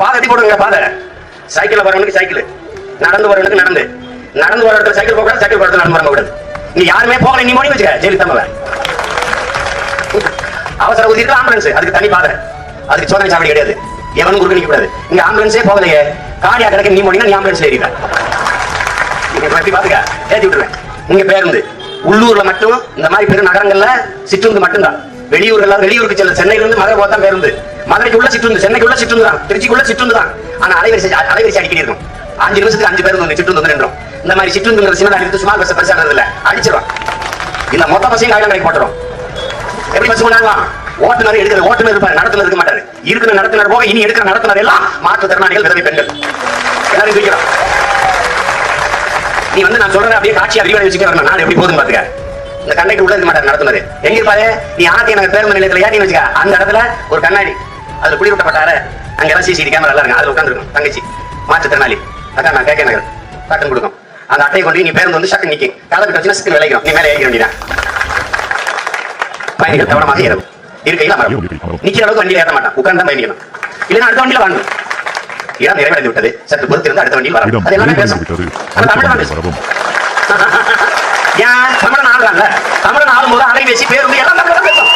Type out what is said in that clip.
பாதை எப்படி போடுங்க? பாதை சைக்கிள் வரவனுக்கு சைக்கிள், நடந்து வரவனுக்கு நடந்து, நடந்து வர இடத்துல சைக்கிள் போக கூடாது, சைக்கிள் போறது நடந்து வரங்க கூடாது. நீ யாருமே போகல, நீ மோடி வச்சுக்க ஜெயலலிதா. அவசர ஊதிக்கு ஆம்புலன்ஸ், அதுக்கு தனி பாதை, அதுக்கு சோதனை சாவடி கிடையாது, எவனும் குறுக்க நிக்க கூடாது. இங்க ஆம்புலன்ஸே போகலையே, காடியா கிடக்க நீ மோடினா நீ ஆம்புலன்ஸ்ல ஏறிட்ட. பாத்துக்க ஏற்றி விட்டுருவேன். இங்க பேருந்து உள்ளூர்ல மட்டும், இந்த மாதிரி பெரு நகரங்கள்ல சிற்றுந்து மட்டும்தான். வெளியூருக்கு செல்ல, சென்னையில இருந்து மதுரை போதான் பேருந்து. மதுரைக்கு உள்ள சிற்றுந்து, சென்னைக்கு உள்ள சிற்றுந்து தான், திருச்சிக்குள்ள சிற்றுந்து தான். ஆனா அலைவரிசை அடிக்கடி இருக்கும். 5 நிமிஷத்துக்கு 5 பேருந்து சிற்றுந்து வந்து நின்றோம். இந்த மாதிரி சிற்றுந்துங்கிற சின்ன எடுத்து சுமார் பஸ் பெருசானதுல அடிச்சிடும். இல்ல மொத்த பசையும் காயில கடைக்கு போட்டுரும். எப்படி பஸ் பண்ணாங்க? ஓட்டுநர் எடுக்கிற ஓட்டுநர் இருப்பாரு, நடத்துனர் இருக்க மாட்டாரு. இருக்கிற நடத்துனர் போக இனி எடுக்கிற நடத்துனர் எல்லாம் மாற்றுத்திறனாளிகள், விதவை பெண்கள் எல்லாரும் இருக்கிறோம். நீ வந்து நான் சொல்றேன் அப்படியே காட்சியா விரிவாக வச்சுக்க வரணும். நான் எப்படி போதும் பாத்துக்க. இந்த கண்டைக்கு உள்ள இருக்க மாட்டாரு நடத்துனர். எங்க இருப்பாரு? நீ ஆர்டி நகர் பேருந்து நிலையத்துல ஏற்றி வச்சுக்க. அந்த இடத்துல ஒரு கண்ணாடி, அதுல குளிரூட்டப்பட்டாரு. அங்க எல்லாம் சிசிடி கேமரா எல்லாம் இருக்கு. அதுல உட்காந்துருக்கும் தங்கச்சி மாற்றுத்திறனாளி. அக்கா நான் கேட்க நகர் டக்குன்னு கொடுக்கும். அந்த அட்டையை கொண்டு நீ பேருந்து வந்து சக்கு நிற்கும். கதை கிட்ட வச்சுன்னா சிக்கு விளைக்கிறோம். நீ மேலே ஏறிக்க வேண்டியதான். பயணிகள் கவனமாக ஏறும். இருக்கையில் அமரும். நிக்கிற அளவுக்கு வண்டியில் ஏற்ற மாட்டான், உட்கார்ந்து தான் பயணிக்கணும். இல்லைன்னா அடுத்த வண்டியில வாங்கணும். இடம் நிறைவடைந்து விட்டது, சற்று பொறுத்திருந்து அடுத்த வண்டியில் வரும். அது எல்லாமே பேசும். ஏன் தமிழன் ஆடுறாங்க? தமிழன் ஆடும்போது அலைபேசி பேருந்து எல்லாம் பேசும்.